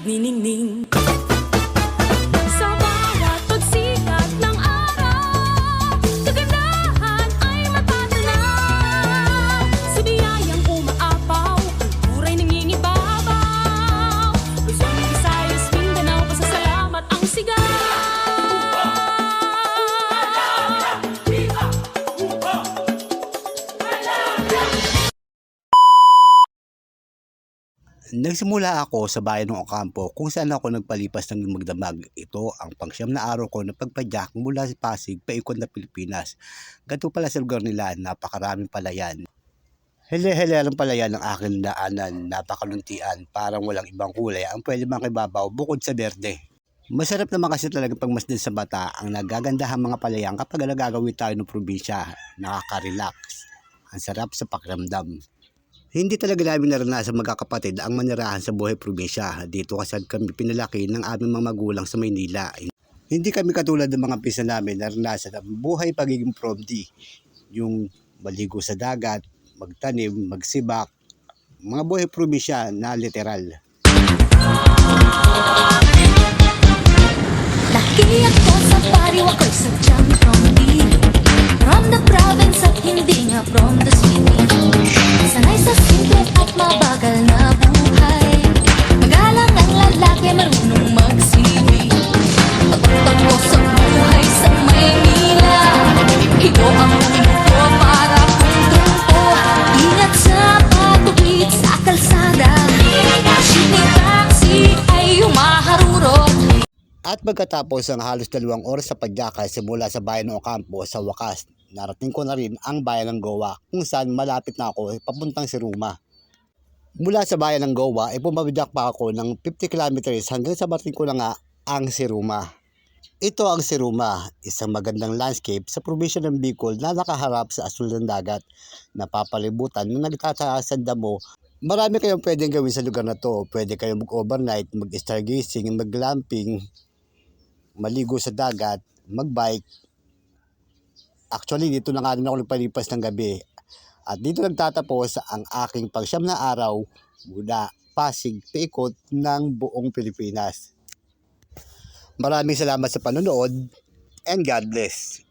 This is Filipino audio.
nagniningning. Sa bawat pagsikat ng araw, kagandahan ay matatanaw. Sa biyayang umaapaw, kulturay nangingibabaw. Luzon, Visayas, Mindanao, pasasalamat ang sigaw. Nagsimula ako sa bayan ng Ocampo kung saan ako nagpalipas ng magdamag. Ito ang pangsyam na araw ko na pagpadyak mula sa Pasig paikot na Pilipinas. Ganito pala sa lugar nila, napakaraming palayan. Hele-hele ang palayan ng aking daanan, napakaluntian, parang walang ibang kulay ang pwede makibabaw bukod sa berde. Masarap naman kasi talaga pagmasdan sa bata ang nagagandahan mga palayan kapag nagagawin tayo ng probinsya, nakaka-relax. Ang sarap sa pakiramdam. Hindi talaga namin naranasan magkakapatid ang manirahan sa buhay probinsya. Dito kasi kami pinalaki ng aming mga magulang sa Maynila. Hindi kami katulad ng mga pisa namin naranasan ang buhay pagiging promdi. Yung maligo sa dagat, magtanim, magsibak, mga buhay probinsya na literal. Laki ako sa pariw, ako'y sadyang promdi. From the province at hindi nga from the city. Sanay sa simple at mabagal na buhay. Magalang ang lalaki, marunong mag-swimming. Pagpagpag sa buhay sa Maynila. Higo ang mundo ko para kung trumpo. Ingat sa patuwid sa kalsada. Sinitaksi ay humaharurot. At pagkatapos ng halos 2 oras sa pagyakay simula sa bayan ng Ocampo, sa wakas, narating ko na rin ang bayan ng Goa kung saan malapit na ako papuntang Siruma. Mula sa bayan ng Goa ay pumabidyak pa ako ng 50 kilometers hanggang sa marating ko na nga ang Siruma. Ito ang Siruma, isang magandang landscape sa probinsya ng Bicol na nakaharap sa asul ng dagat, napapalibutan na nagtataas sa damo. Marami kayong pwedeng gawin sa lugar na to. Pwede kayong mag-overnight, mag-stargazing, mag-glamping, maligo sa dagat, magbike. Actually, dito na nga rin ako nagpalipas ng gabi. At dito nagtatapos ang aking pangsyam na araw mula Pasig paikot ng buong Pilipinas. Maraming salamat sa panonood and God bless.